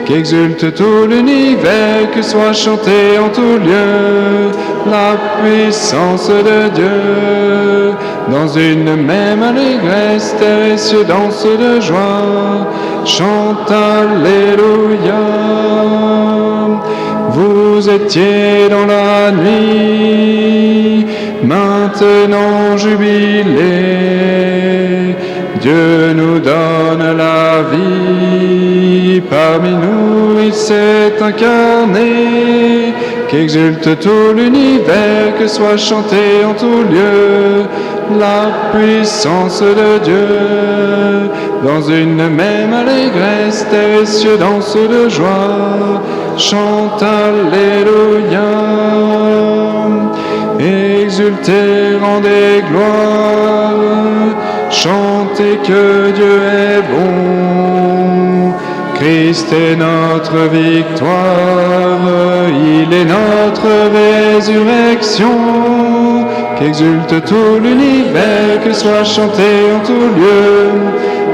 qu'exulte tout l'univers, que soit chanté en tout lieu la puissance de Dieu. Dans une même allégresse, terre et cieux dansent de joie, chante Alléluia. Vous étiez dans la nuit, maintenant jubilez. Dieu nous donne la vie, parmi nous il s'est incarné. Qu'exulte tout l'univers, que soit chanté en tout lieu la puissance de Dieu. Dans une même allégresse, terre et cieux dansent de joie, chante Alléluia. Exultez, rendez gloire, chantez que Dieu est bon. Christ est notre victoire, il est notre résurrection. Qu'exulte tout l'univers, que soit chanté en tout lieu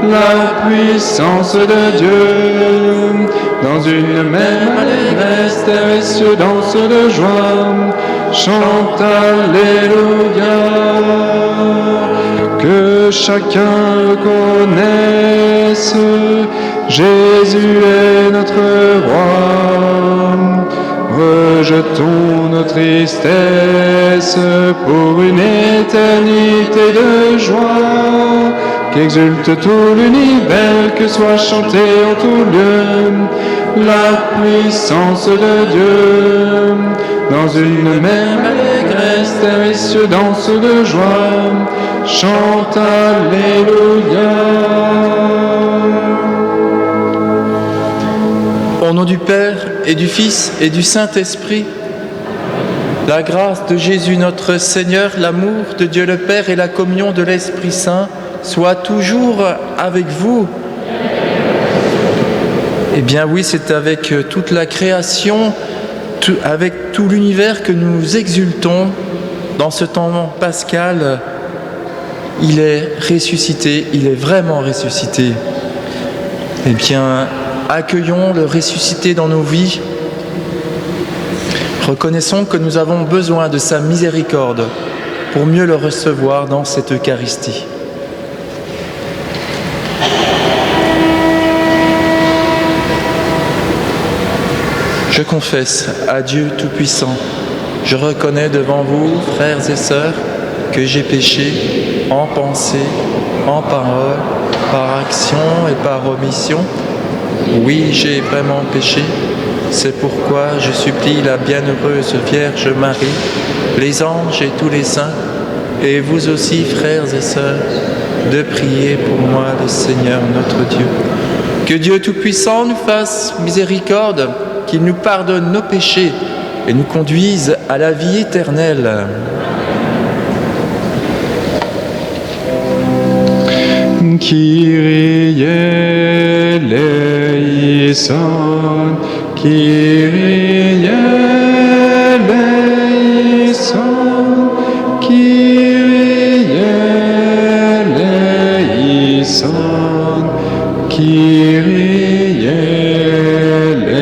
la puissance de Dieu. Dans une même allégresse, terre et cieux dansent de joie, chante Alléluia. Que chacun reconnaisse, Jésus est notre roi. Rejetons nos tristesses pour une éternité de joie. Qu'exulte tout l'univers, que soit chanté en tout lieu la puissance de Dieu. Dans une même allégresse, terre et cieux dansent de joie, chante Alléluia. Au nom du Père et du Fils et du Saint-Esprit, la grâce de Jésus notre Seigneur, l'amour de Dieu le Père et la communion de l'Esprit Saint soient toujours avec vous. Eh bien oui, c'est avec toute la création, avec tout l'univers que nous exultons dans ce temps pascal. Il est ressuscité, il est vraiment ressuscité. Eh bien, accueillons le ressuscité dans nos vies. Reconnaissons que nous avons besoin de sa miséricorde pour mieux le recevoir dans cette Eucharistie. Je confesse à Dieu Tout-Puissant, je reconnais devant vous, frères et sœurs, que j'ai péché en pensée, en parole, par action et par omission. Oui, j'ai vraiment péché. C'est pourquoi je supplie la bienheureuse Vierge Marie, les anges et tous les saints, et vous aussi, frères et sœurs, de prier pour moi, le Seigneur notre Dieu. Que Dieu Tout-Puissant nous fasse miséricorde, qu'il nous pardonne nos péchés et nous conduise à la vie éternelle. Kyrie eleison, Kyrie eleison, Kyrie eleison, Kyrie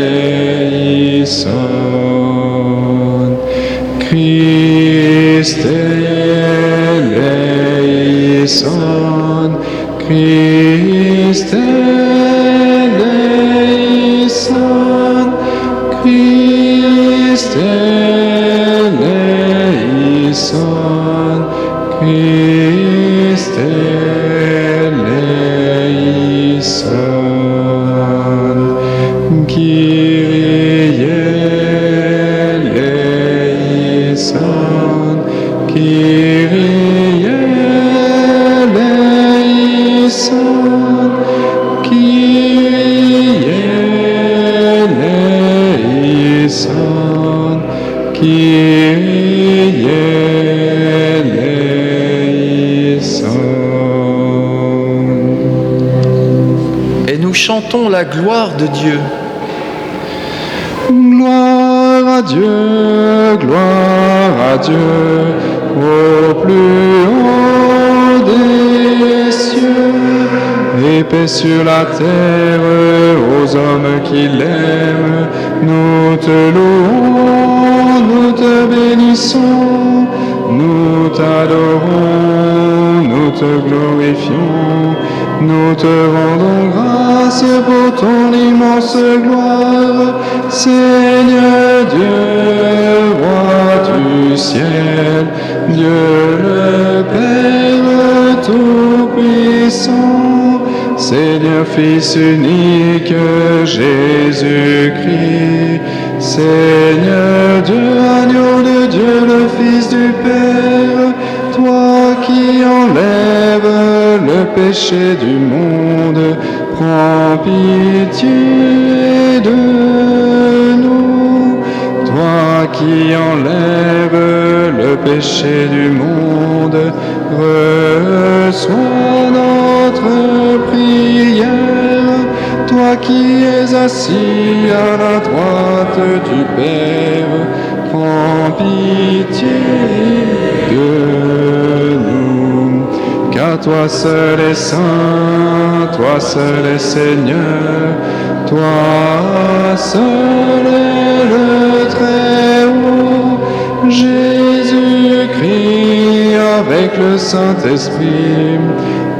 eleison, Christ eleison, Christ eleison, Christ eleison, Christ eleison, Kyrie eleison, Kyrie eleison, Kyrie eleison, Kyrie eleison. Et nous chantons la gloire de Dieu. Gloire à Dieu, gloire à Dieu, au plus haut des cieux, et paix paix sur la terre aux hommes qui l'aiment. Nous te louons, nous te bénissons, nous t'adorons, nous te glorifions, nous te rendons grâce pour ton immense gloire, Seigneur Dieu, roi du ciel, Dieu le Père Tout-Puissant, Seigneur Fils unique, Jésus-Christ, Seigneur Dieu, agneau de Dieu, le Fils du Père, toi qui enlèves le péché du monde, prends pitié de nous. Toi qui enlèves le péché du monde, reçois notre prière. Toi qui es assis à la droite du Père, prends pitié de nous. Car toi seul est saint, toi seul est Seigneur, toi seul est le Très-Haut, Jésus-Christ avec le Saint-Esprit,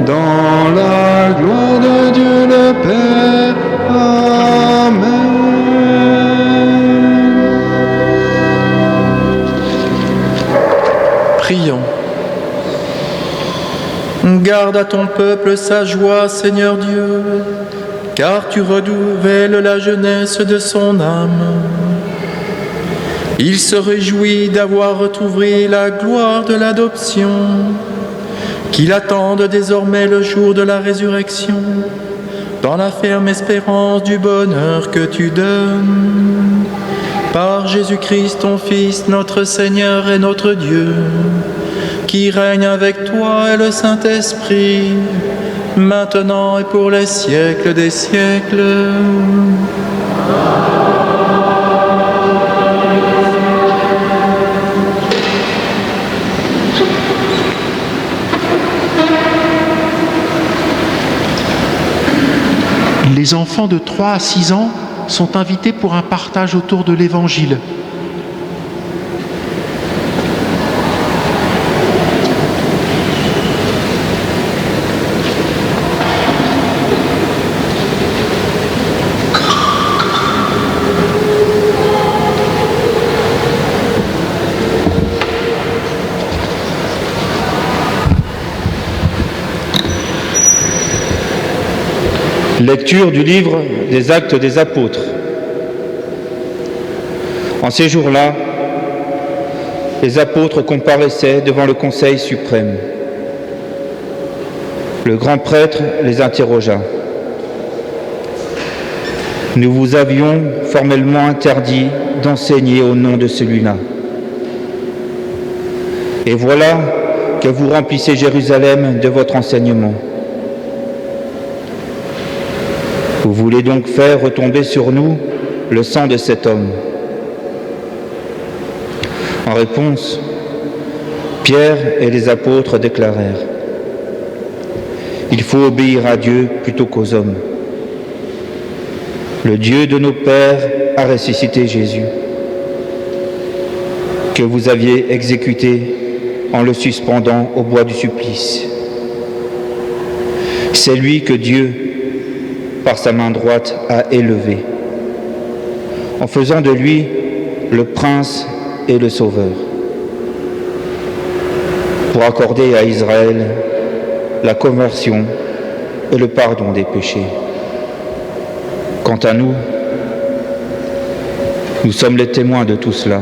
dans la gloire de Dieu le Père. Amen. Prions. Garde à ton peuple sa joie, Seigneur Dieu, car tu renouvelles la jeunesse de son âme. Il se réjouit d'avoir retrouvé la gloire de l'adoption, qu'il attende désormais le jour de la résurrection, dans la ferme espérance du bonheur que tu donnes. Par Jésus-Christ, ton Fils, notre Seigneur et notre Dieu, qui règne avec toi et le Saint-Esprit, maintenant et pour les siècles des siècles. Les enfants de 3 à 6 ans sont invités pour un partage autour de l'Évangile. Lecture du livre des Actes des Apôtres. En ces jours-là, les apôtres comparaissaient devant le Conseil suprême. Le grand prêtre les interrogea. « Nous vous avions formellement interdit d'enseigner au nom de celui-là. Et voilà que vous remplissez Jérusalem de votre enseignement. Vous voulez donc faire retomber sur nous le sang de cet homme. » En réponse, Pierre et les apôtres déclarèrent : « Il faut obéir à Dieu plutôt qu'aux hommes. Le Dieu de nos pères a ressuscité Jésus, que vous aviez exécuté en le suspendant au bois du supplice. C'est lui que Dieu, par sa main droite, a élevé, en faisant de lui le prince et le sauveur, pour accorder à Israël la conversion et le pardon des péchés. Quant à nous, nous sommes les témoins de tout cela,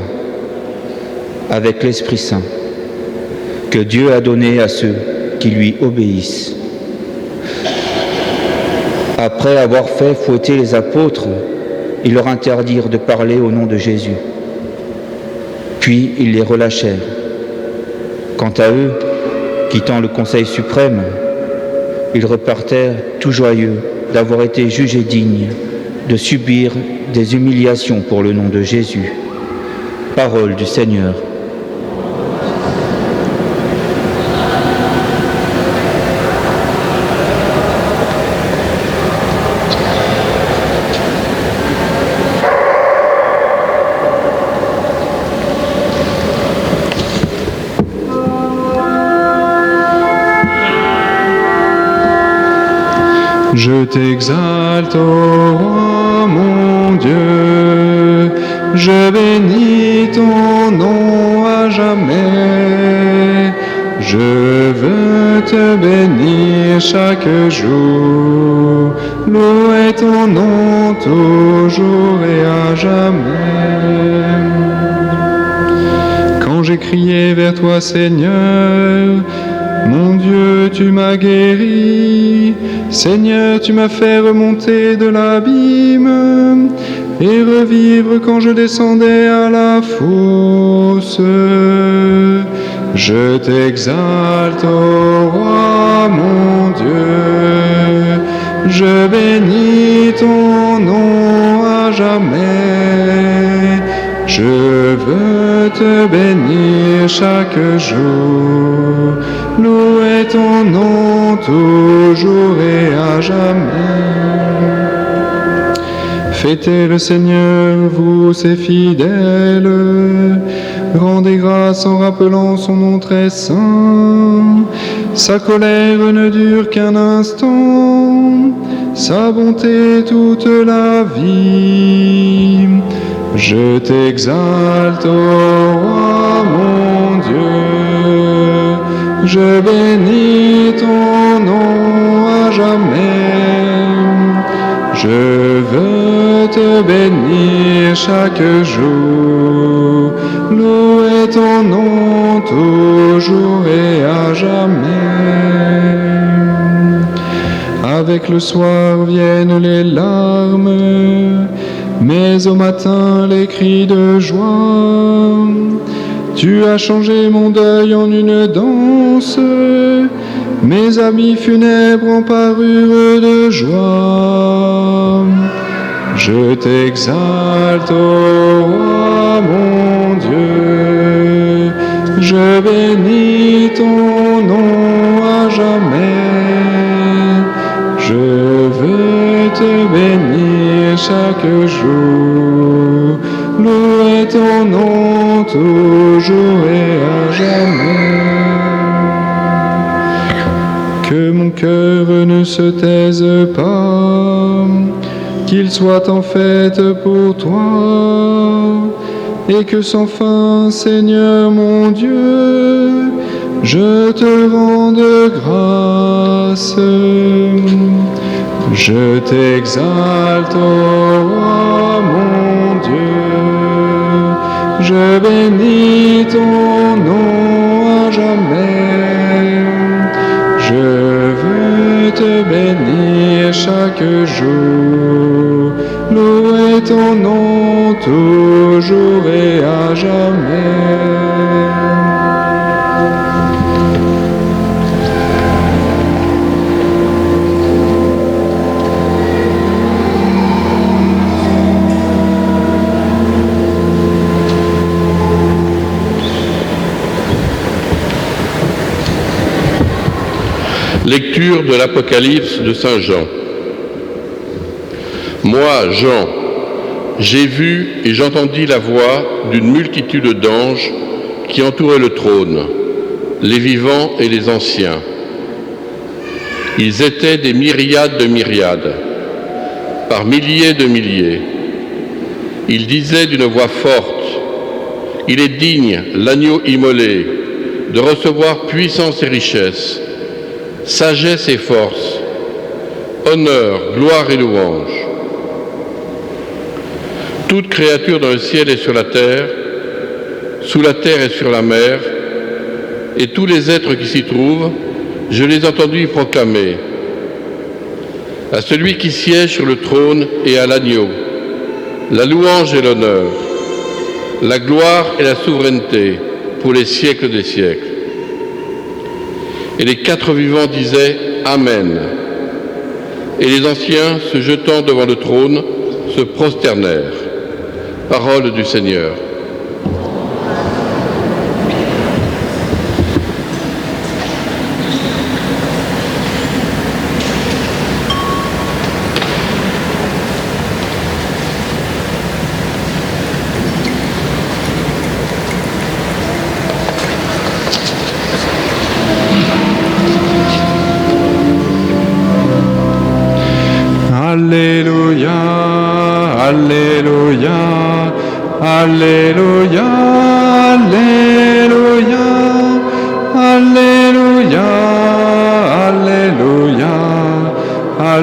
avec l'Esprit Saint, que Dieu a donné à ceux qui lui obéissent. » Après avoir fait fouetter les apôtres, ils leur interdirent de parler au nom de Jésus. Puis ils les relâchèrent. Quant à eux, quittant le Conseil suprême, ils repartèrent tout joyeux d'avoir été jugés dignes de subir des humiliations pour le nom de Jésus. Parole du Seigneur. Je t'exalte, ô roi mon Dieu, je bénis ton nom à jamais. Je veux te bénir chaque jour, louer ton nom toujours et à jamais. Quand j'ai crié vers toi, Seigneur, mon Dieu, tu m'as guéri. Seigneur, tu m'as fait remonter de l'abîme et revivre quand je descendais à la fosse. Je t'exalte, ô roi mon Dieu, je bénis ton nom à jamais. Je veux te bénir chaque jour, louer ton nom toujours et à jamais. Fêtez le Seigneur, vous ses fidèles, rendez grâce en rappelant son nom très saint. Sa colère ne dure qu'un instant, sa bonté toute la vie. Je t'exalte, ô roi mon Dieu, je bénis ton nom à jamais. Je veux te bénir chaque jour, louer ton nom toujours et à jamais. Avec le soir viennent les larmes, mais au matin les cris de joie. Tu as changé mon deuil en une danse, mes amis funèbres en parure de joie. Je t'exalte, ô roi mon Dieu, je bénis ton nom à jamais. Je veux te bénir chaque jour, louer ton nom toujours et à jamais. Que mon cœur ne se taise pas, qu'il soit en fête pour toi, et que sans fin, Seigneur mon Dieu, je te rende grâce. Je t'exalte, ô roi mon Dieu, je bénis ton nom à jamais. Je veux te bénir chaque jour, louer ton nom toujours et à jamais. Lecture de l'Apocalypse de Saint Jean. Moi, Jean, j'ai vu et j'entendis la voix d'une multitude d'anges qui entouraient le trône, les vivants et les anciens. Ils étaient des myriades de myriades, par milliers de milliers. Ils disaient d'une voix forte, « Il est digne, l'agneau immolé, de recevoir puissance et richesse, sagesse et force, honneur, gloire et louange. » Toute créature dans le ciel et sur la terre, sous la terre et sur la mer, et tous les êtres qui s'y trouvent, je les entendis proclamer à celui qui siège sur le trône et à l'agneau, la louange et l'honneur, la gloire et la souveraineté pour les siècles des siècles. Et les quatre vivants disaient « Amen ». Et les anciens, se jetant devant le trône, se prosternèrent. Parole du Seigneur.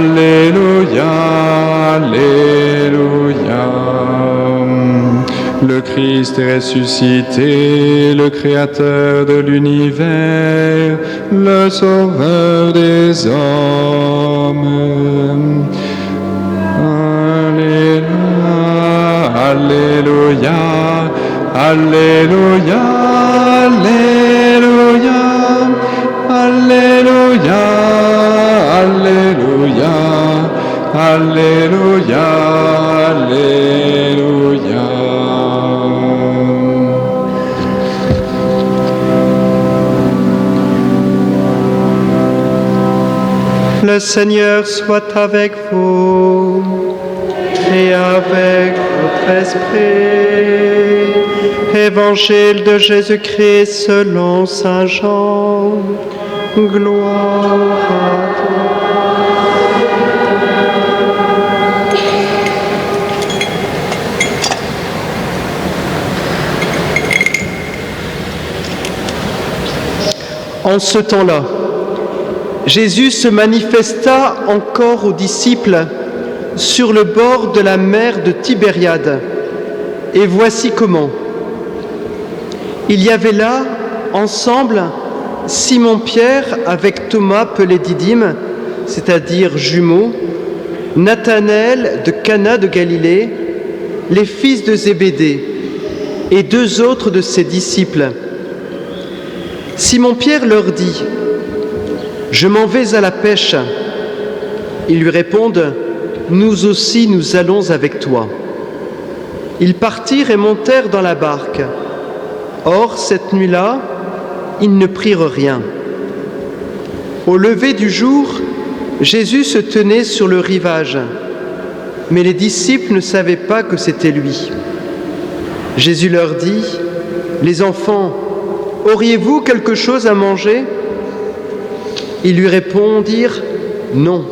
Alléluia, Alléluia. Le Christ est ressuscité, le Créateur de l'univers, le Sauveur des hommes. Alléluia, Alléluia, Alléluia, Alléluia, Alléluia, Alléluia, Alléluia, Alléluia. Le Seigneur soit avec vous et avec votre esprit. Évangile de Jésus-Christ selon saint Jean. Gloire à toi. En ce temps-là, Jésus se manifesta encore aux disciples sur le bord de la mer de Tibériade. Et voici comment. Il y avait là, ensemble, Simon-Pierre avec Thomas appelé Didyme, c'est-à-dire jumeaux, Nathanaël de Cana de Galilée, les fils de Zébédée, et 2 autres de ses disciples. Simon-Pierre leur dit: « Je m'en vais à la pêche. » Ils lui répondent: « Nous aussi, nous allons avec toi. » Ils partirent et montèrent dans la barque. Or, cette nuit-là, ils ne prirent rien. Au lever du jour, Jésus se tenait sur le rivage, mais les disciples ne savaient pas que c'était lui. Jésus leur dit: « Les enfants, auriez-vous quelque chose à manger ?» Ils lui répondirent: « Non. »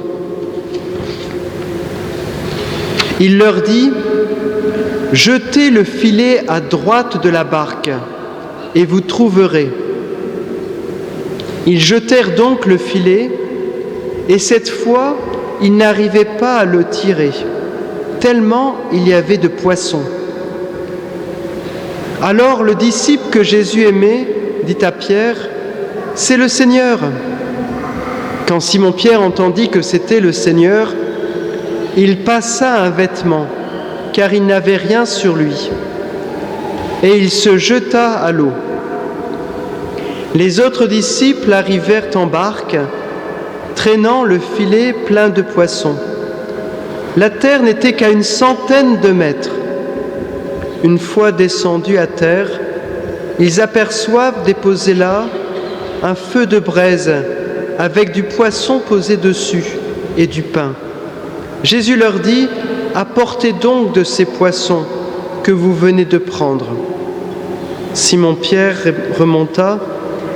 Il leur dit: « Jetez le filet à droite de la barque, et vous trouverez. » Ils jetèrent donc le filet, et cette fois, ils n'arrivaient pas à le tirer, tellement il y avait de poissons. Alors le disciple que Jésus aimait dit à Pierre: « C'est le Seigneur. » Quand Simon-Pierre entendit que c'était le Seigneur, il passa un vêtement, car il n'avait rien sur lui, et il se jeta à l'eau. Les autres disciples arrivèrent en barque, traînant le filet plein de poissons. La terre n'était qu'à 100 de mètres. Une fois descendus à terre, ils aperçoivent déposé là un feu de braise avec du poisson posé dessus et du pain. Jésus leur dit: « Apportez donc de ces poissons que vous venez de prendre. » Simon-Pierre remonta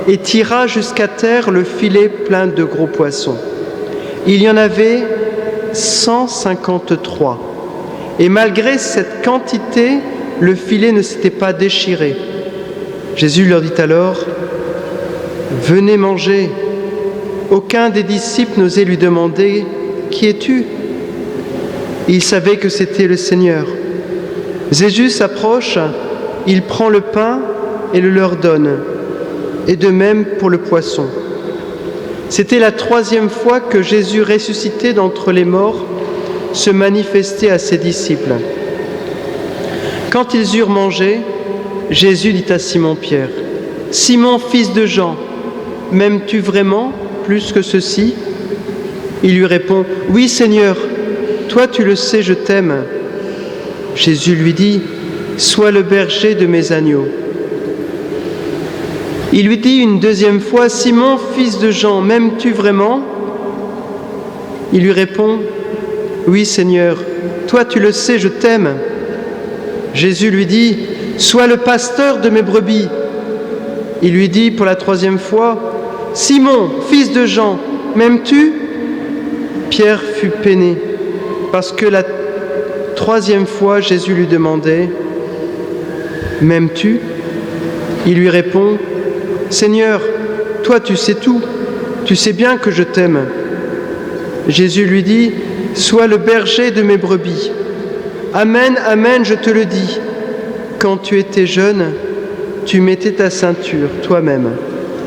et tira jusqu'à terre le filet plein de gros poissons. Il y en avait 153. Et malgré cette quantité, le filet ne s'était pas déchiré. Jésus leur dit alors: « Venez manger. » Aucun des disciples n'osait lui demander: « Qui es-tu » Il savait que c'était le Seigneur. Jésus s'approche, il prend le pain et le leur donne, et de même pour le poisson. C'était la 3e fois que Jésus, ressuscité d'entre les morts, se manifestait à ses disciples. Quand ils eurent mangé, Jésus dit à Simon-Pierre: « Simon, fils de Jean, m'aimes-tu vraiment plus que ceci ?» Il lui répond: « Oui, Seigneur, toi tu le sais, je t'aime. » Jésus lui dit: « Sois le berger de mes agneaux. » Il lui dit une 2e fois: « Simon, fils de Jean, m'aimes-tu vraiment ?» Il lui répond: « Oui, Seigneur, toi tu le sais, je t'aime. » Jésus lui dit: « Sois le pasteur de mes brebis. » Il lui dit pour la 3e fois: « Simon, fils de Jean, m'aimes-tu » Pierre fut peiné, parce que la 3e fois Jésus lui demandait: « M'aimes-tu » Il lui répond: « Seigneur, toi tu sais tout, tu sais bien que je t'aime. » Jésus lui dit, « Sois le berger de mes brebis. Amen, amen, je te le dis. Quand tu étais jeune, tu mettais ta ceinture toi-même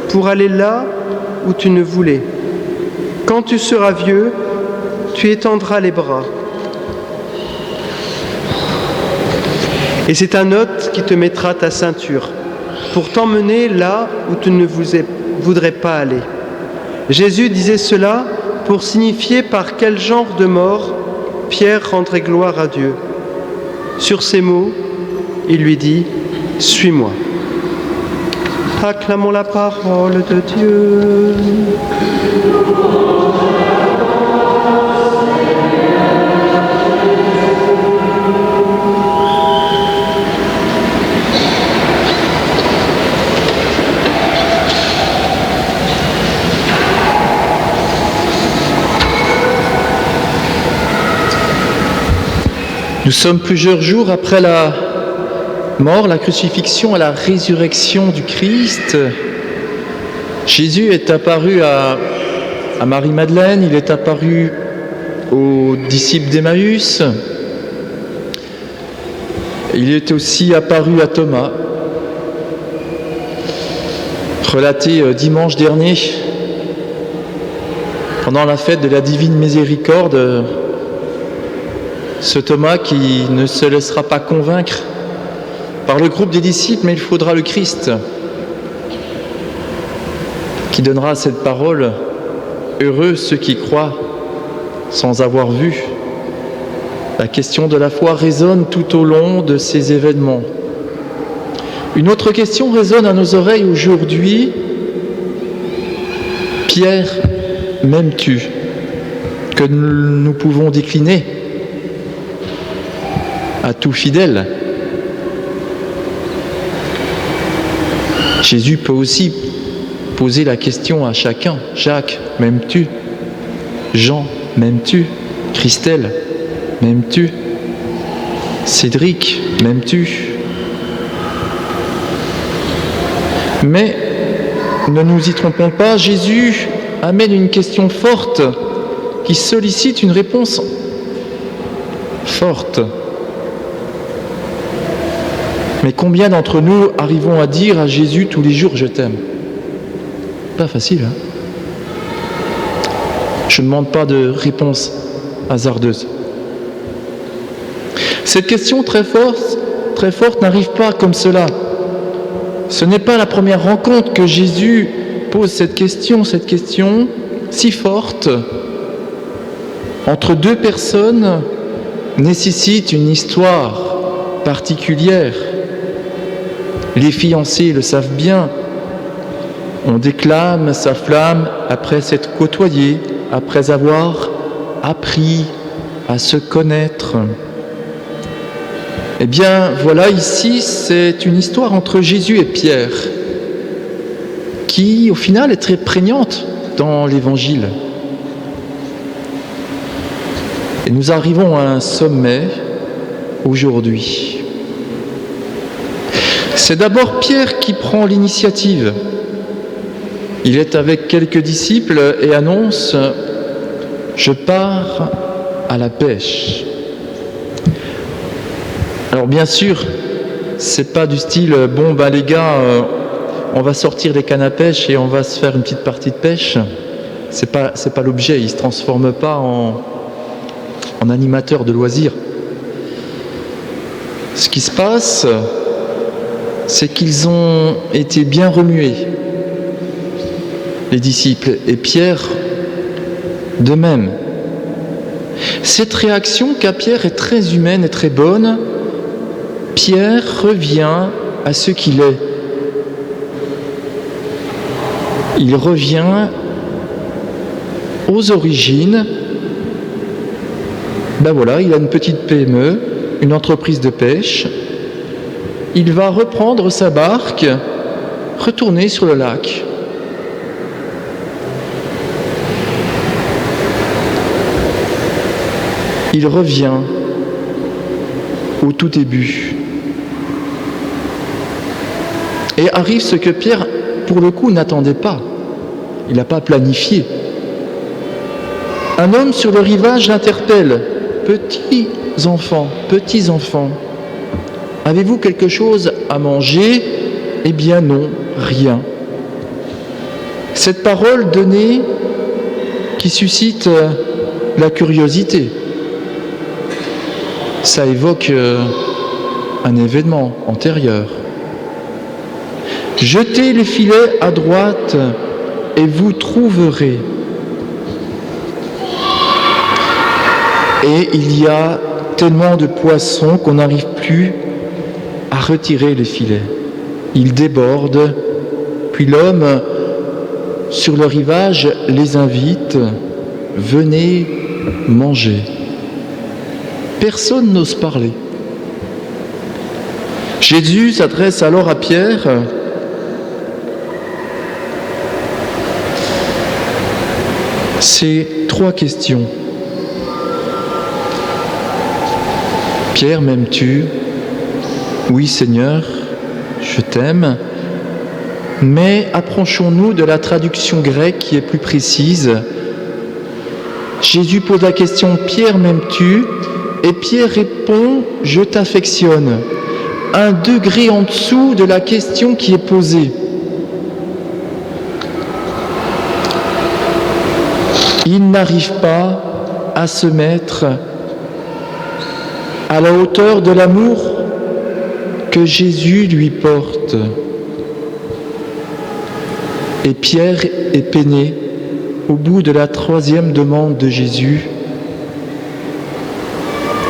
pour aller là où tu ne voulais. Quand tu seras vieux, tu étendras les bras. Et c'est un hôte qui te mettra ta ceinture pour t'emmener là où tu ne voudrais pas aller. » Jésus disait cela pour signifier par quel genre de mort Pierre rendrait gloire à Dieu. Sur ces mots, il lui dit « Suis-moi ». Acclamons la parole de Dieu. Nous sommes plusieurs jours après la mort, la crucifixion et la résurrection du Christ. Jésus est apparu à Marie-Madeleine, il est apparu aux disciples d'Emmaüs, il est aussi apparu à Thomas, relaté dimanche dernier, pendant la fête de la Divine Miséricorde. Ce Thomas qui ne se laissera pas convaincre par le groupe des disciples, mais il faudra le Christ qui donnera cette parole « Heureux ceux qui croient sans avoir vu ». La question de la foi résonne tout au long de ces événements. Une autre question résonne à nos oreilles aujourd'hui. « Pierre, m'aimes-tu » que nous pouvons décliner à tout fidèle. Jésus peut aussi poser la question à chacun. Jacques, m'aimes-tu? Jean, m'aimes-tu? Christelle, m'aimes-tu? Cédric, m'aimes-tu? Mais ne nous y trompons pas, Jésus amène une question forte qui sollicite une réponse forte. Mais combien d'entre nous arrivons à dire à Jésus tous les jours « Je t'aime » ? Pas facile, hein ? Je ne demande pas de réponse hasardeuse. Cette question très forte n'arrive pas comme cela. Ce n'est pas la première rencontre que Jésus pose cette question si forte entre deux personnes nécessite une histoire particulière. Les fiancés le savent bien. On déclame sa flamme après s'être côtoyé, après avoir appris à se connaître. Eh bien, voilà, ici, c'est une histoire entre Jésus et Pierre qui, au final, est très prégnante dans l'Évangile. Et nous arrivons à un sommet aujourd'hui. C'est d'abord Pierre qui prend l'initiative. Il est avec quelques disciples et annonce « Je pars à la pêche ». Alors bien sûr, c'est pas du style « Bon ben les gars, on va sortir les cannes à pêche et on va se faire une petite partie de pêche ». C'est pas l'objet, il ne se transforme pas en animateur de loisirs. Ce qui se passe, c'est qu'ils ont été bien remués, les disciples, et Pierre de même. Cette réaction qu'a Pierre est très humaine et très bonne. Pierre revient à ce qu'il est. Il revient aux origines. Ben voilà, il a une petite PME, une entreprise de pêche. Il va reprendre sa barque, retourner sur le lac. Il revient au tout début. Et arrive ce que Pierre, pour le coup, n'attendait pas. Il n'a pas planifié. Un homme sur le rivage l'interpelle. Petits enfants, avez-vous quelque chose à manger? Eh bien non, rien. Cette parole donnée qui suscite la curiosité, ça évoque un événement antérieur. Jetez les filets à droite et vous trouverez. Et il y a tellement de poissons qu'on n'arrive plus à retirer les filets. Ils débordent, puis l'homme sur le rivage les invite, venez manger. Personne n'ose parler. Jésus s'adresse alors à Pierre. C'est 3 questions. Pierre, m'aimes-tu? Oui, Seigneur, je t'aime. Mais approchons-nous de la traduction grecque qui est plus précise. Jésus pose la question, Pierre, m'aimes-tu? Et Pierre répond, je t'affectionne. Un degré en dessous de la question qui est posée. Il n'arrive pas à se mettre à la hauteur de l'amour que Jésus lui porte. Et Pierre est peiné au bout de la 3e demande de Jésus.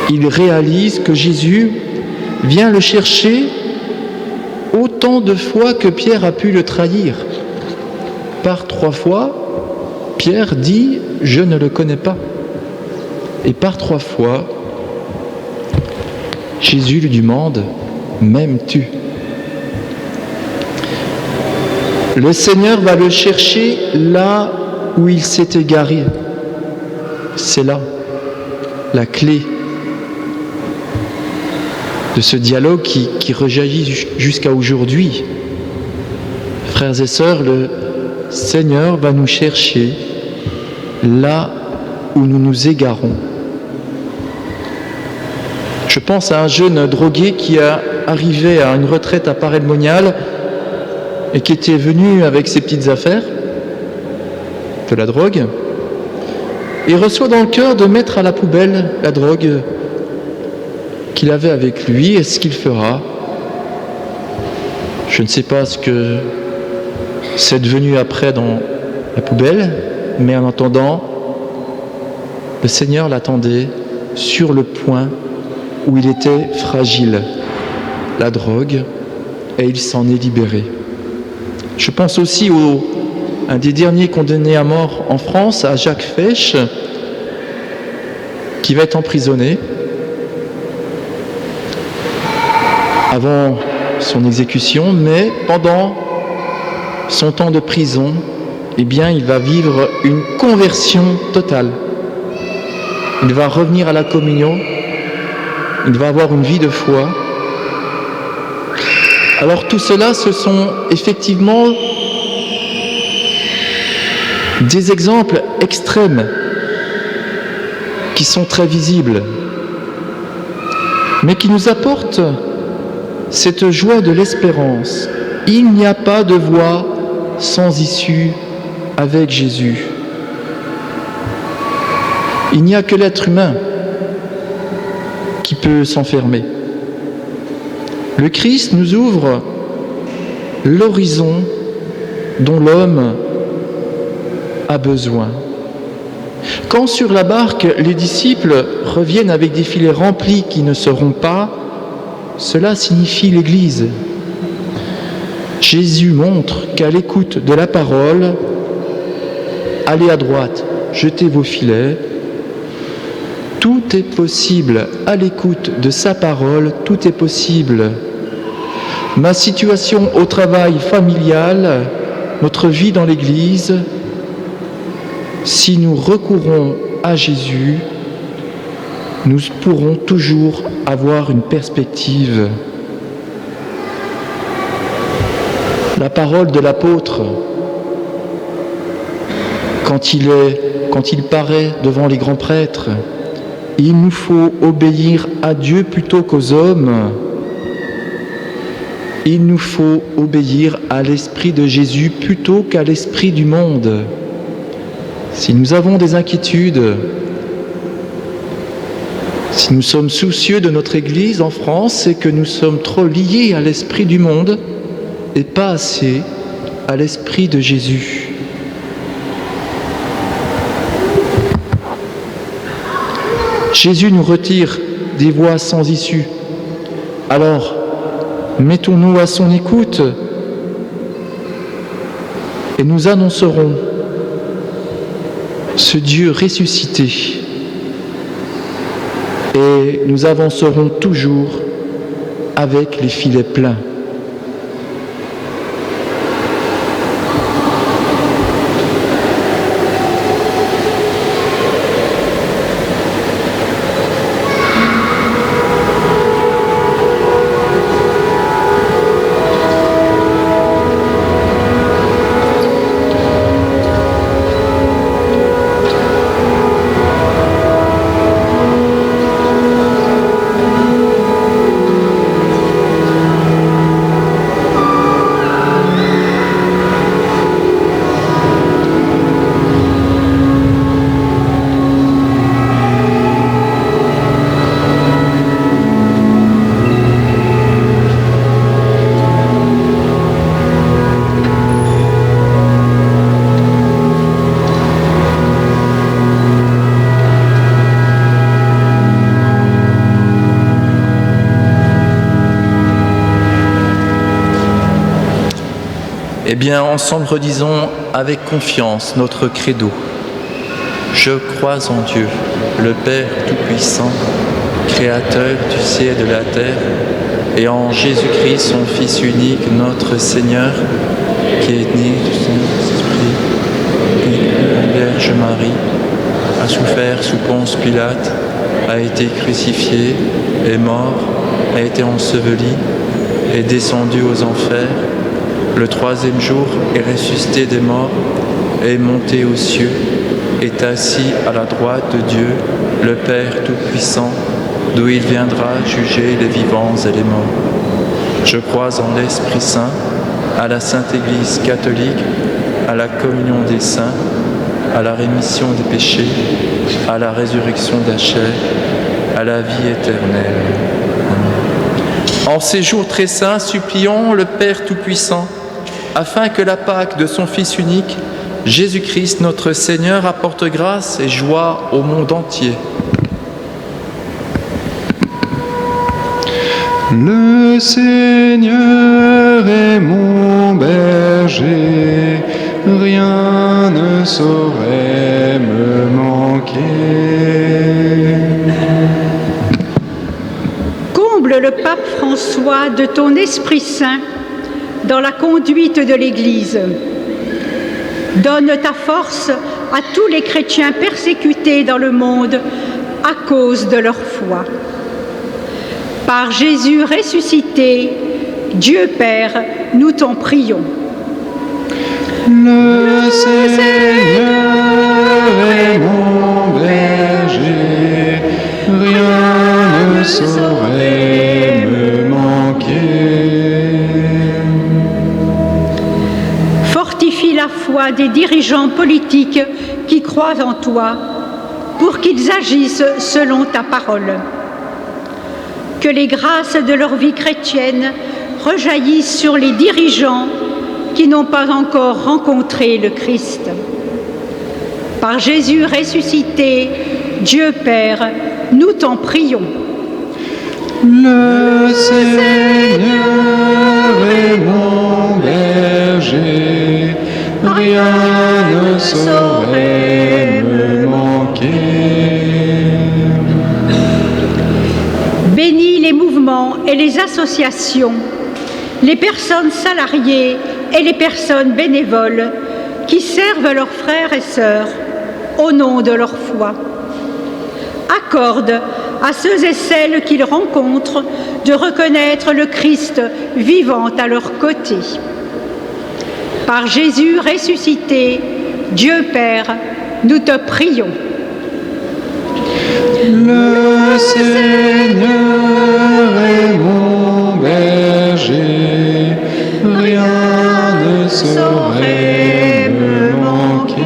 Il réalise que Jésus vient le chercher autant de fois que Pierre a pu le trahir. Par 3 fois, Pierre dit « Je ne le connais pas ». Et par 3 fois, Jésus lui demande « M'aimes-tu » Le Seigneur va le chercher là où il s'est égaré. C'est là la clé de ce dialogue qui rejaillit jusqu'à aujourd'hui. Frères et sœurs, le Seigneur va nous chercher là où nous nous égarons. Je pense à un jeune drogué qui arrivait à une retraite à Paray-le-Monial et qui était venu avec ses petites affaires, de la drogue, et reçoit dans le cœur de mettre à la poubelle la drogue qu'il avait avec lui. Et ce qu'il fera, je ne sais pas ce que c'est devenu après dans la poubelle, mais en attendant, le Seigneur l'attendait sur le point où il était fragile, la drogue, et il s'en est libéré. Je pense aussi à un des derniers condamnés à mort en France, à Jacques Fesch, qui va être emprisonné avant son exécution, mais pendant son temps de prison, eh bien, il va vivre une conversion totale. Il va revenir à la communion, il va avoir une vie de foi. Alors tout cela, ce sont effectivement des exemples extrêmes qui sont très visibles, mais qui nous apportent cette joie de l'espérance. Il n'y a pas de voie sans issue avec Jésus. Il n'y a que l'être humain qui peut s'enfermer. Le Christ nous ouvre l'horizon dont l'homme a besoin. Quand sur la barque, les disciples reviennent avec des filets remplis qui ne seront pas, cela signifie l'Église. Jésus montre qu'à l'écoute de la parole, allez à droite, jetez vos filets. Tout est possible à l'écoute de sa parole, tout est possible. Ma situation au travail familial, notre vie dans l'Église, si nous recourons à Jésus, nous pourrons toujours avoir une perspective. La parole de l'apôtre, quand il paraît devant les grands prêtres. Il nous faut obéir à Dieu plutôt qu'aux hommes. Il nous faut obéir à l'esprit de Jésus plutôt qu'à l'esprit du monde. Si nous avons des inquiétudes, si nous sommes soucieux de notre Église en France, c'est que nous sommes trop liés à l'esprit du monde et pas assez à l'esprit de Jésus. Jésus nous retire des voies sans issue. Alors, mettons-nous à son écoute et nous annoncerons ce Dieu ressuscité. Et nous avancerons toujours avec les filets pleins. Eh bien, ensemble, redisons avec confiance notre credo. Je crois en Dieu, le Père Tout-Puissant, Créateur du ciel et de la terre, et en Jésus-Christ, son Fils unique, notre Seigneur, qui est né du Saint-Esprit, et de la Vierge Marie, a souffert sous Ponce Pilate, a été crucifié, est mort, a été enseveli, est descendu aux enfers. Le troisième jour est ressuscité des morts, est monté aux cieux, est assis à la droite de Dieu, le Père Tout-Puissant, d'où il viendra juger les vivants et les morts. Je crois en l'Esprit Saint, à la Sainte Église catholique, à la communion des saints, à la rémission des péchés, à la résurrection de la chair, à la vie éternelle. Amen. En ces jours très saints, supplions le Père Tout-Puissant, afin que la Pâque de son Fils unique, Jésus-Christ notre Seigneur, apporte grâce et joie au monde entier. Le Seigneur est mon berger, rien ne saurait me manquer. Comble le pape François de ton Esprit Saint dans la conduite de l'Église. Donne ta force à tous les chrétiens persécutés dans le monde à cause de leur foi. Par Jésus ressuscité, Dieu Père, nous t'en prions. Le Seigneur est mon berger, rien ne saurait me manquer. Fortifie la foi des dirigeants politiques qui croient en toi, pour qu'ils agissent selon ta parole. Que les grâces de leur vie chrétienne rejaillissent sur les dirigeants qui n'ont pas encore rencontré le Christ. Par Jésus ressuscité, Dieu Père, nous t'en prions. Le Seigneur est mon berger, rien ne saurait me manquer. Bénis les mouvements et les associations, les personnes salariées et les personnes bénévoles qui servent leurs frères et sœurs au nom de leur foi. Accorde à ceux et celles qu'ils rencontrent de reconnaître le Christ vivant à leur côté. Par Jésus ressuscité, Dieu Père, nous te prions. Le Seigneur est mon berger, rien ne saurait me manquer.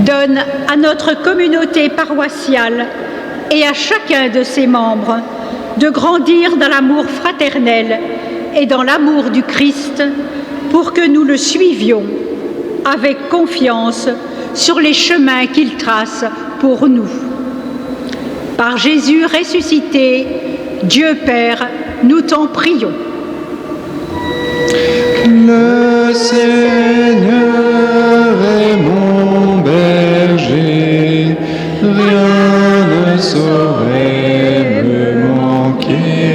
Donne à notre communauté paroissiale et à chacun de ses membres de grandir dans l'amour fraternel et dans l'amour du Christ pour que nous le suivions avec confiance sur les chemins qu'il trace pour nous. Par Jésus ressuscité, Dieu Père, nous t'en prions. Le Seigneur est mon berger, rien ne saurait me manquer.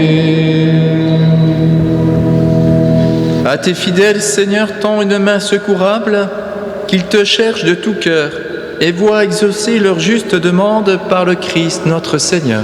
À tes fidèles, Seigneur, tends une main secourable, qu'ils te cherchent de tout cœur et voient exaucer leur juste demande par le Christ notre Seigneur.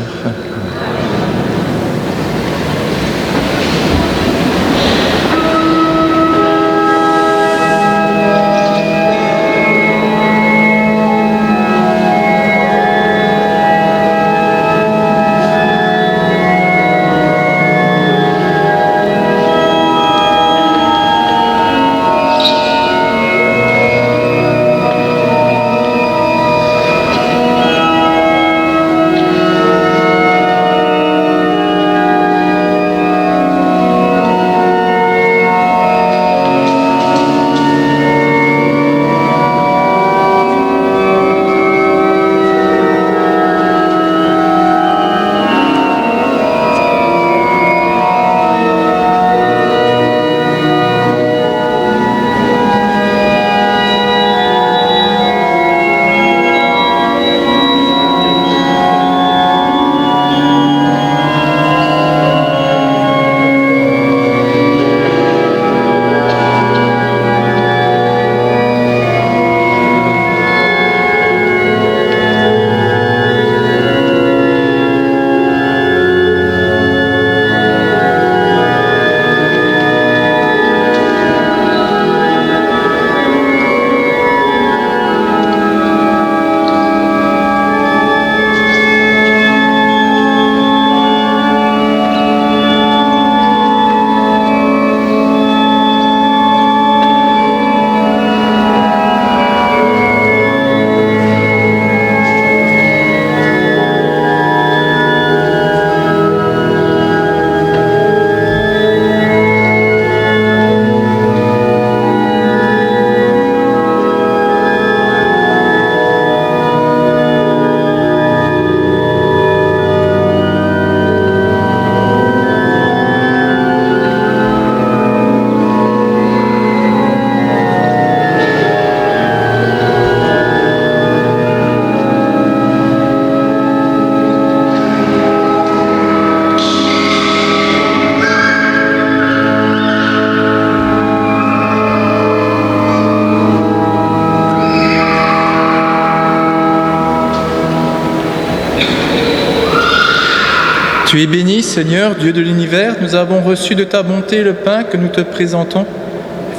Tu es béni, Seigneur, Dieu de l'univers, nous avons reçu de ta bonté le pain que nous te présentons.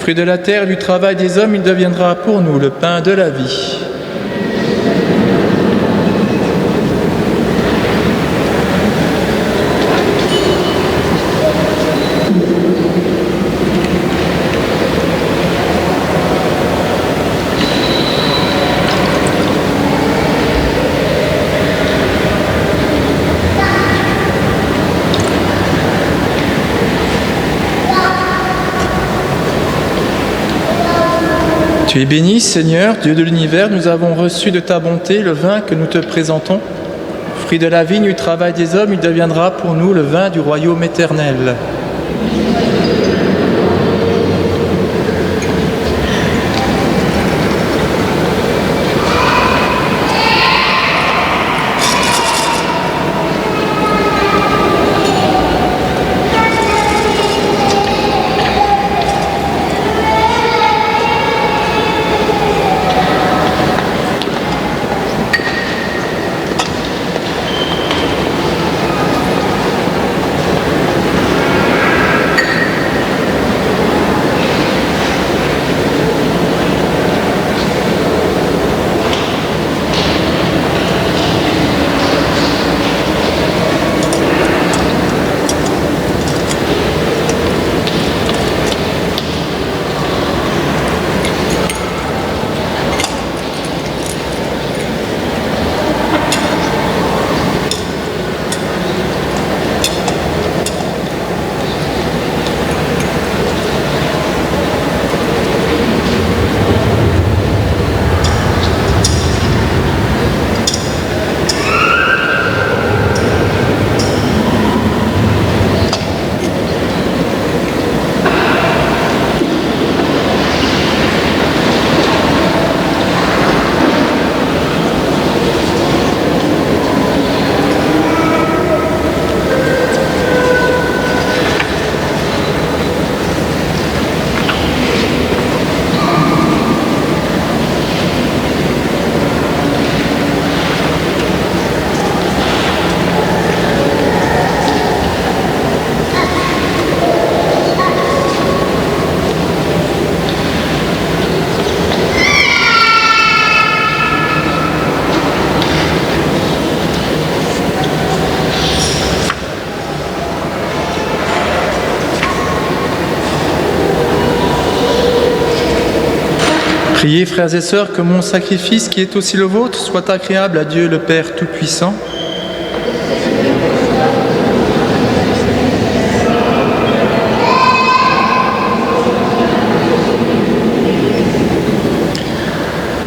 Fruit de la terre et du travail des hommes, il deviendra pour nous le pain de la vie. Tu es béni, Seigneur, Dieu de l'univers, nous avons reçu de ta bonté le vin que nous te présentons. Fruit de la vigne, du travail des hommes, il deviendra pour nous le vin du royaume éternel. Priez, frères et sœurs, que mon sacrifice, qui est aussi le vôtre, soit agréable à Dieu le Père Tout-Puissant.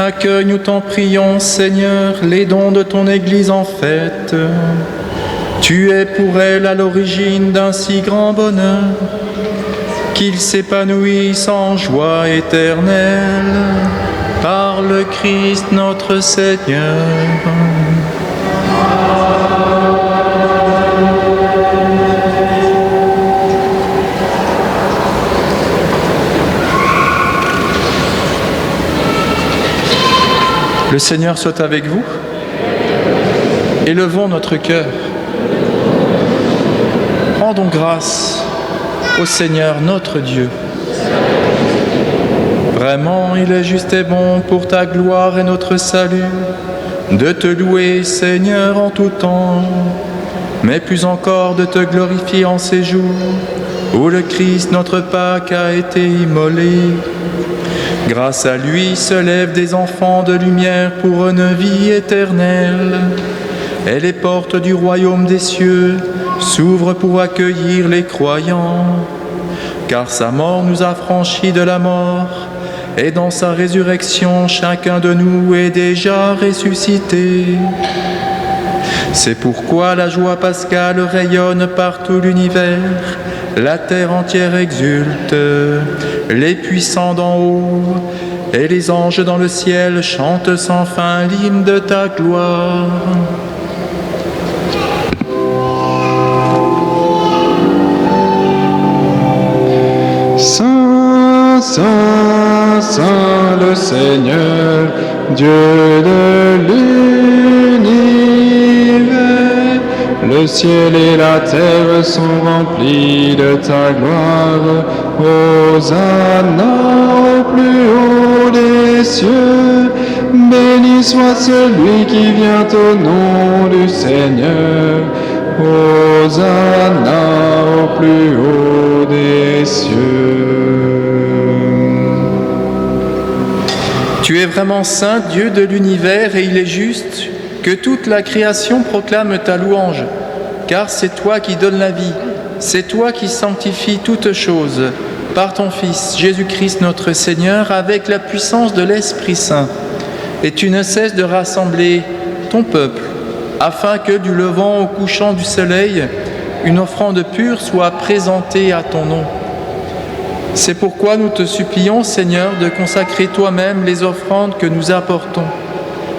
Accueille, nous t'en prions, Seigneur, les dons de ton Église en fête. Tu es pour elle à l'origine d'un si grand bonheur, qu'ils s'épanouissent en joie éternelle par le Christ notre Seigneur. Le Seigneur soit avec vous. Élevons notre cœur. Rendons grâce au Seigneur notre Dieu. Vraiment, il est juste et bon pour ta gloire et notre salut de te louer, Seigneur, en tout temps, mais plus encore de te glorifier en ces jours où le Christ, notre Pâque, a été immolé. Grâce à lui se lèvent des enfants de lumière pour une vie éternelle, et les portes du royaume des cieux s'ouvrent pour accueillir les croyants. Car sa mort nous a franchis de la mort, et dans sa résurrection, chacun de nous est déjà ressuscité. C'est pourquoi la joie pascale rayonne par tout l'univers, la terre entière exulte, les puissants d'en haut et les anges dans le ciel chantent sans fin l'hymne de ta gloire. Saint, Saint, Saint le Seigneur, Dieu de l'univers, le ciel et la terre sont remplis de ta gloire. Hosanna au plus haut des cieux, béni soit celui qui vient au nom du Seigneur. Hosanna au plus haut des cieux. Tu es vraiment saint, Dieu de l'univers, et il est juste que toute la création proclame ta louange, car c'est toi qui donnes la vie, c'est toi qui sanctifies toutes choses, par ton Fils, Jésus-Christ notre Seigneur, avec la puissance de l'Esprit Saint. Et tu ne cesses de rassembler ton peuple, afin que du levant au couchant du soleil, une offrande pure soit présentée à ton nom. C'est pourquoi nous te supplions, Seigneur, de consacrer toi-même les offrandes que nous apportons.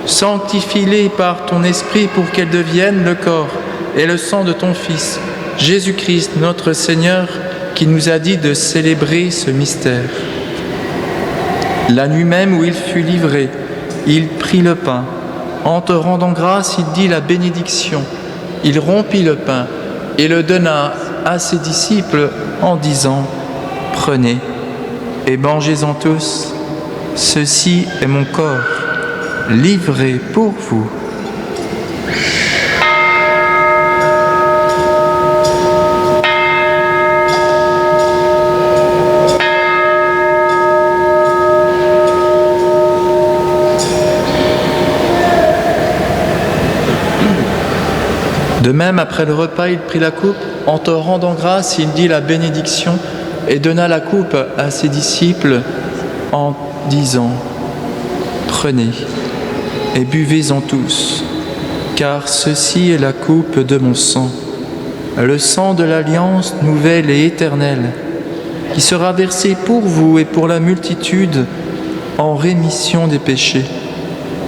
Sanctifie-les par ton Esprit pour qu'elles deviennent le corps et le sang de ton Fils, Jésus-Christ, notre Seigneur, qui nous a dit de célébrer ce mystère. La nuit même où il fut livré, il prit le pain. En te rendant grâce, il dit la bénédiction. Il rompit le pain et le donna à ses disciples en disant: Prenez et mangez-en tous, ceci est mon corps, livré pour vous. De même, après le repas, il prit la coupe. En te rendant grâce, il dit la bénédiction et donna la coupe à ses disciples en disant: Prenez et buvez-en tous, car ceci est la coupe de mon sang, le sang de l'alliance nouvelle et éternelle, qui sera versé pour vous et pour la multitude en rémission des péchés.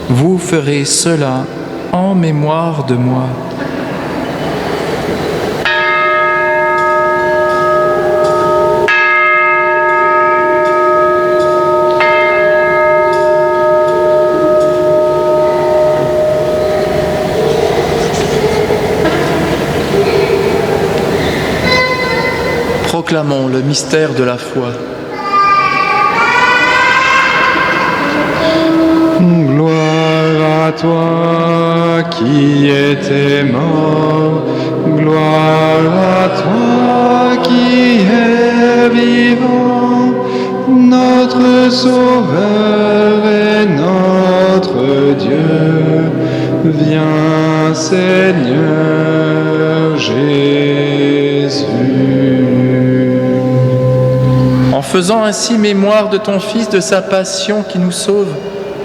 Vous ferez cela en mémoire de moi. Proclamons le mystère de la foi. Gloire à toi qui étais mort, gloire à toi qui es vivant, notre Sauveur Dieu. Viens, Seigneur Jésus. En faisant ainsi mémoire de ton Fils, de sa passion qui nous sauve,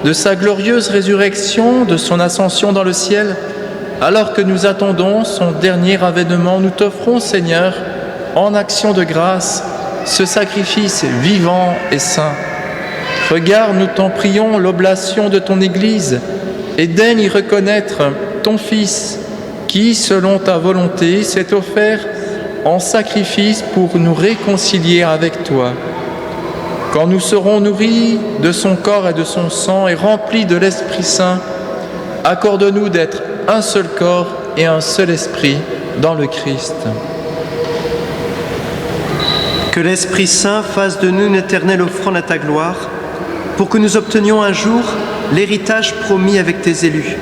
de sa glorieuse résurrection, de son ascension dans le ciel, alors que nous attendons son dernier avènement, nous t'offrons, Seigneur, en action de grâce, ce sacrifice vivant et saint. Regarde, nous t'en prions, l'oblation de ton Église, et daigne y reconnaître ton Fils, qui, selon ta volonté, s'est offert en sacrifice pour nous réconcilier avec toi. Quand nous serons nourris de son corps et de son sang et remplis de l'Esprit Saint, accorde-nous d'être un seul corps et un seul esprit dans le Christ. Que l'Esprit Saint fasse de nous une éternelle offrande à ta gloire, pour que nous obtenions un jour l'héritage promis avec tes élus.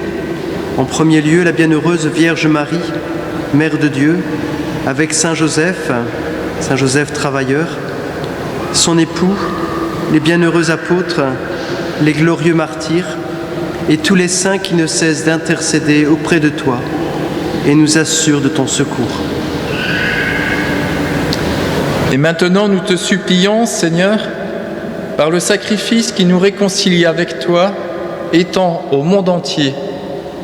En premier lieu, la bienheureuse Vierge Marie, Mère de Dieu, avec Saint Joseph travailleur, son époux, les bienheureux apôtres, les glorieux martyrs, et tous les saints qui ne cessent d'intercéder auprès de toi et nous assurent de ton secours. Et maintenant, nous te supplions, Seigneur, par le sacrifice qui nous réconcilie avec toi, étends au monde entier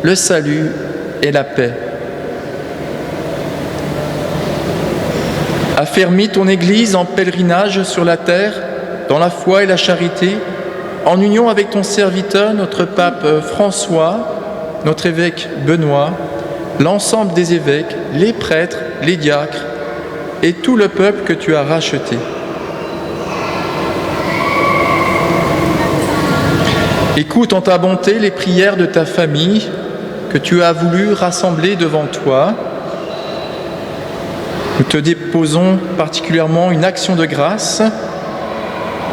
le salut et la paix. Affermis ton Église en pèlerinage sur la terre, dans la foi et la charité, en union avec ton serviteur, notre pape François, notre évêque Benoît, l'ensemble des évêques, les prêtres, les diacres et tout le peuple que tu as racheté. Écoute en ta bonté les prières de ta famille que tu as voulu rassembler devant toi. Nous te déposons particulièrement une action de grâce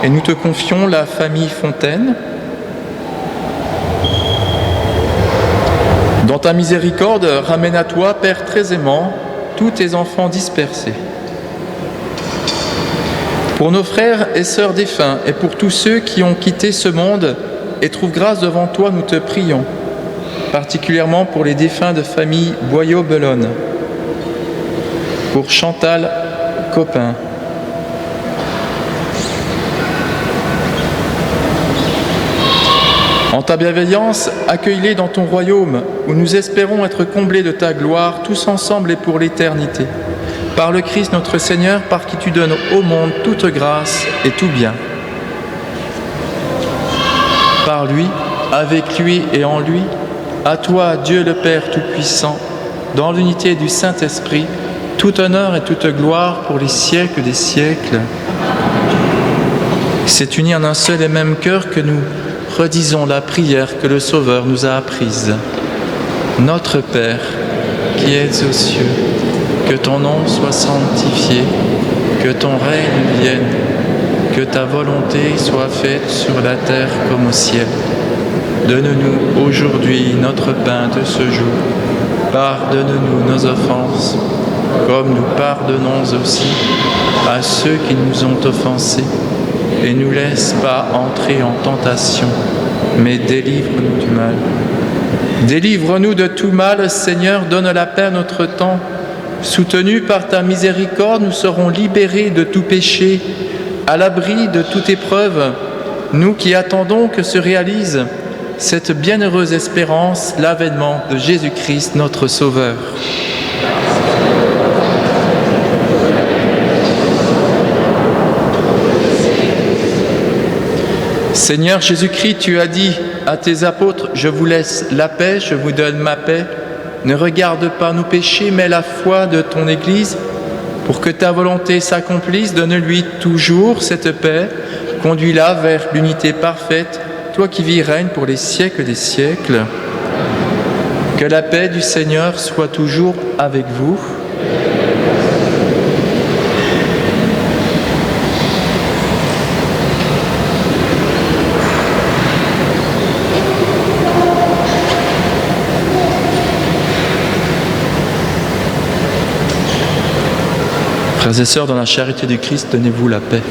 et nous te confions la famille Fontaine. Dans ta miséricorde, ramène à toi, Père très aimant, tous tes enfants dispersés. Pour nos frères et sœurs défunts et pour tous ceux qui ont quitté ce monde et trouvent grâce devant toi, nous te prions, particulièrement pour les défunts de famille Boyau-Bellone, pour Chantal Copin, en ta bienveillance, accueille-les dans ton royaume, où nous espérons être comblés de ta gloire, tous ensemble et pour l'éternité. Par le Christ notre Seigneur, par qui tu donnes au monde toute grâce et tout bien. Par lui, avec lui et en lui, à toi, Dieu le Père Tout-Puissant, dans l'unité du Saint-Esprit, tout honneur et toute gloire pour les siècles des siècles. C'est uni en un seul et même cœur que nous redisons la prière que le Sauveur nous a apprise. Notre Père, qui es aux cieux, que ton nom soit sanctifié, que ton règne vienne, que ta volonté soit faite sur la terre comme au ciel. Donne-nous aujourd'hui notre pain de ce jour. Pardonne-nous nos offenses, comme nous pardonnons aussi à ceux qui nous ont offensés. Et ne nous laisse pas entrer en tentation, mais délivre-nous du mal. Délivre-nous de tout mal, Seigneur, donne la paix à notre temps. Soutenus par ta miséricorde, nous serons libérés de tout péché, à l'abri de toute épreuve, nous qui attendons que se réalise cette bienheureuse espérance, l'avènement de Jésus-Christ, notre Sauveur. Seigneur Jésus-Christ, tu as dit à tes apôtres, « Je vous laisse la paix, je vous donne ma paix. Ne regarde pas nos péchés, mais la foi de ton Église. Pour que ta volonté s'accomplisse, donne-lui toujours cette paix. Conduis-la vers l'unité parfaite, toi qui vis et règnes pour les siècles des siècles. Que la paix du Seigneur soit toujours avec vous. » Frères et sœurs, dans la charité du Christ, donnez-vous la paix.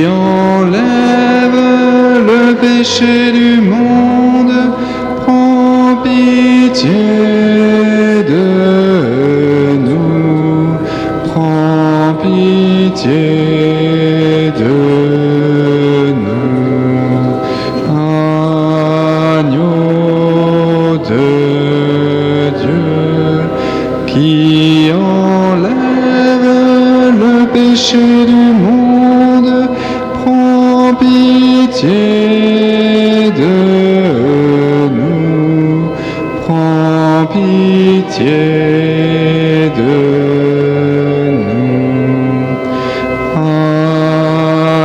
enlève le péché du monde, prends pitié de nous, prends pitié de nous. Agneau de Dieu, qui enlève le péché du monde, prends pitié de nous, prends pitié de nous.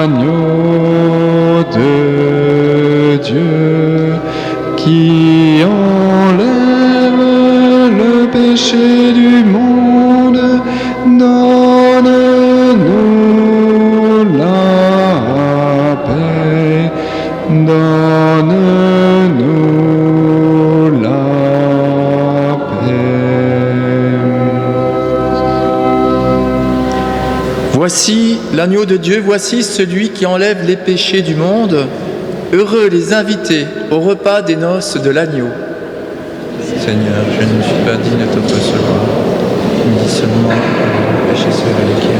Agneau de Dieu, qui enlève le péché du monde, donne-nous la paix, donne-nous la paix. Voici l'agneau de Dieu, voici celui qui enlève les péchés du monde. Heureux les invités au repas des noces de l'agneau. Seigneur, je ne suis pas digne de te recevoir. Dis seulement le péché celui qui est.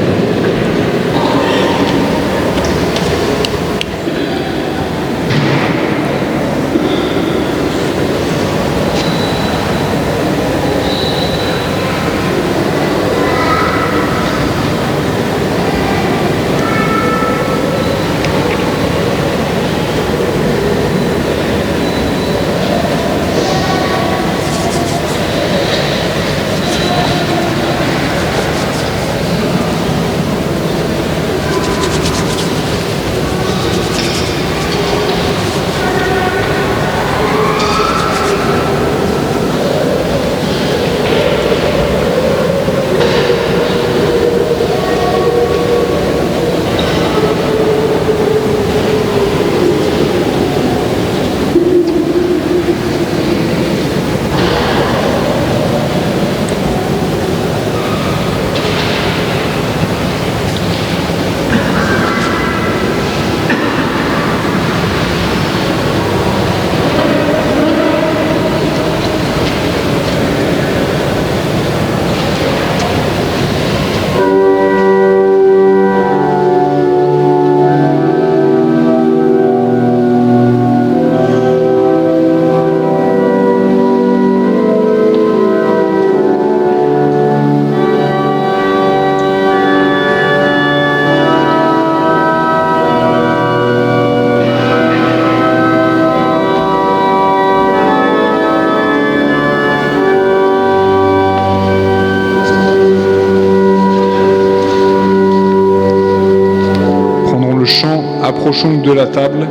Approchons de la table,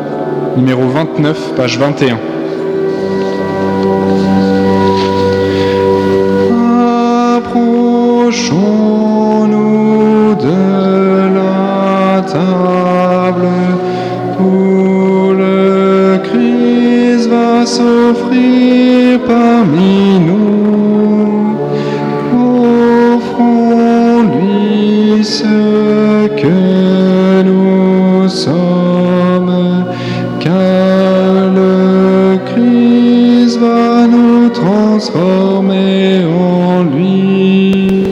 numéro 29, page 21. Approchons-nous de la table où le Christ va s'offrir parmi nous. Offrons-lui ce que nous sommes, car le Christ va nous transformer en lui.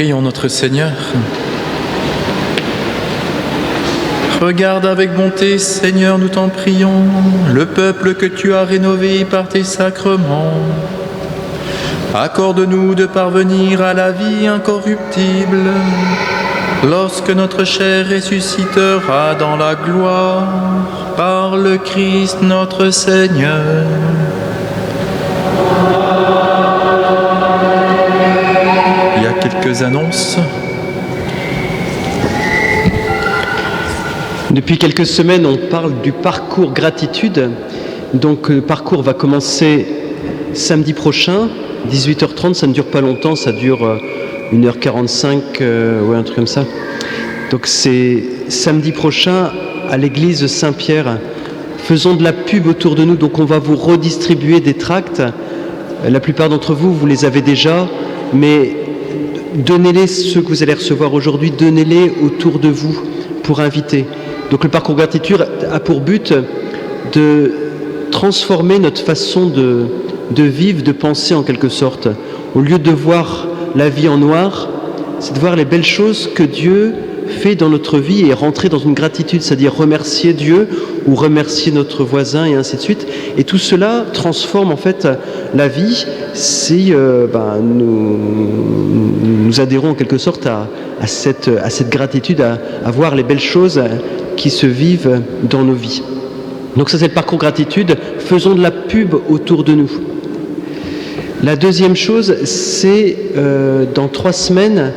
Prions notre Seigneur. Regarde avec bonté, Seigneur, nous t'en prions, le peuple que tu as rénové par tes sacrements. Accorde-nous de parvenir à la vie incorruptible, lorsque notre chair ressuscitera dans la gloire, par le Christ notre Seigneur. Il y a quelques annonces. Depuis quelques semaines, on parle du parcours gratitude. Donc le parcours va commencer samedi prochain, 18h30, ça ne dure pas longtemps, ça dure 1h45, ouais, un truc comme ça. Donc c'est samedi prochain à l'église Saint-Pierre. Faisons de la pub autour de nous, donc on va vous redistribuer des tracts. La plupart d'entre vous, vous les avez déjà, mais donnez-les, ceux que vous allez recevoir aujourd'hui, donnez-les autour de vous pour inviter. Donc le parcours gratitude a pour but de transformer notre façon de vivre, de penser en quelque sorte. Au lieu de voir la vie en noir, c'est de voir les belles choses que Dieu fait dans notre vie et rentrer dans une gratitude, c'est-à-dire remercier Dieu ou remercier notre voisin et ainsi de suite. Et tout cela transforme en fait la vie si nous adhérons en quelque sorte à cette gratitude, à voir les belles choses qui se vivent dans nos vies. Donc ça c'est le parcours gratitude, faisons de la pub autour de nous. La deuxième chose, c'est dans 3 semaines,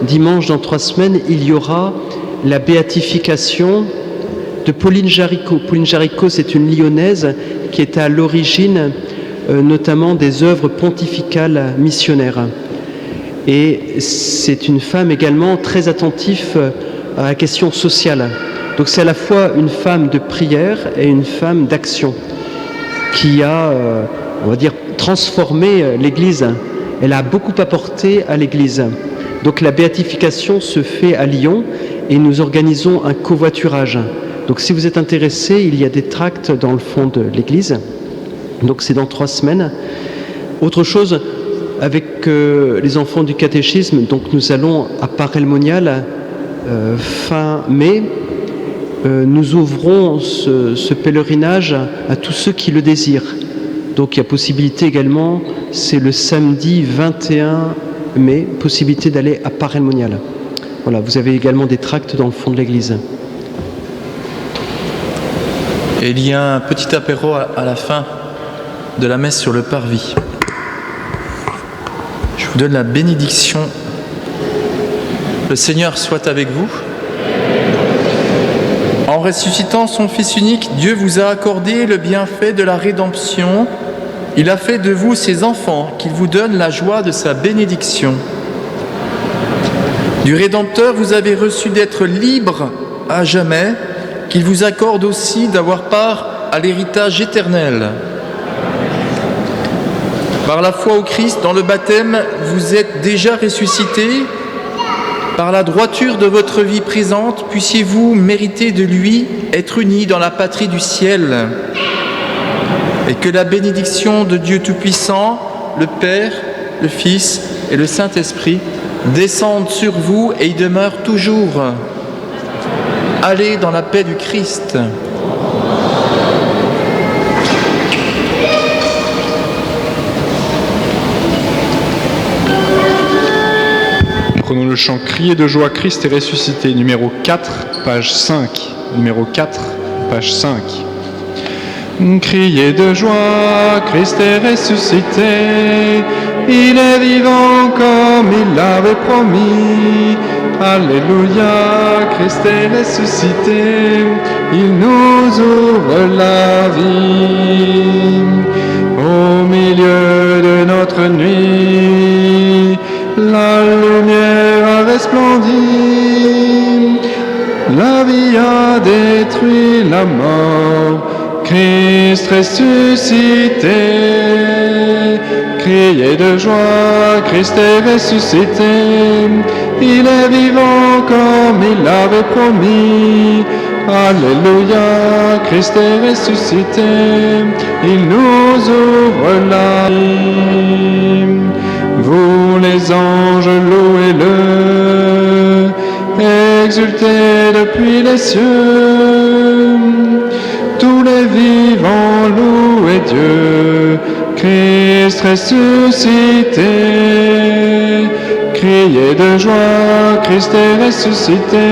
dimanche dans 3 semaines, il y aura la béatification de Pauline Jaricot. Pauline Jaricot, c'est une Lyonnaise qui était à l'origine notamment des œuvres pontificales missionnaires. Et c'est une femme également très attentive à la question sociale. Donc c'est à la fois une femme de prière et une femme d'action qui a, on va dire, transformé l'Église. Elle a beaucoup apporté à l'Église. Donc la béatification se fait à Lyon et nous organisons un covoiturage. Donc si vous êtes intéressé, il y a des tracts dans le fond de l'Église. Donc c'est dans 3 semaines. Autre chose, avec les enfants du catéchisme, donc nous allons à Paray-le-Monial fin mai. Nous ouvrons ce pèlerinage à tous ceux qui le désirent. Donc il y a possibilité également, c'est le samedi 21 mai, possibilité d'aller à Paray-le-Monial. Voilà, vous avez également des tracts dans le fond de l'église. Et il y a un petit apéro à la fin de la messe sur le parvis. Je vous donne la bénédiction. Le Seigneur soit avec vous. En ressuscitant son Fils unique, Dieu vous a accordé le bienfait de la rédemption. Il a fait de vous ses enfants, qu'il vous donne la joie de sa bénédiction. Du Rédempteur, vous avez reçu d'être libre à jamais, qu'il vous accorde aussi d'avoir part à l'héritage éternel. Par la foi au Christ, dans le baptême, vous êtes déjà ressuscités. Par la droiture de votre vie présente, puissiez-vous mériter de lui être unis dans la patrie du ciel. Et que la bénédiction de Dieu Tout-Puissant, le Père, le Fils et le Saint-Esprit descendent sur vous et y demeurent toujours. Allez dans la paix du Christ. Prenons le chant « Crier de joie, Christ est ressuscité », numéro 4, page 5. Numéro 4, page 5. Criez de joie, Christ est ressuscité, il est vivant comme il l'avait promis. Alléluia, Christ est ressuscité, il nous ouvre la vie. Au milieu de notre nuit, la lumière a resplendi, la vie a détruit la mort, Christ ressuscité. Criez de joie, Christ est ressuscité, il est vivant comme il l'avait promis. Alléluia, Christ est ressuscité, il nous ouvre la vie. vous les anges, louez-le, exultez depuis les cieux. Tous les vivants, louez Dieu, Christ ressuscité. Criez de joie, Christ est ressuscité.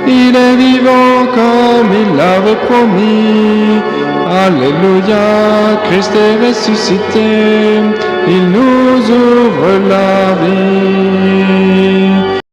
Il est vivant comme il l'avait promis. Alléluia, Christ est ressuscité. Il nous ouvre la vie.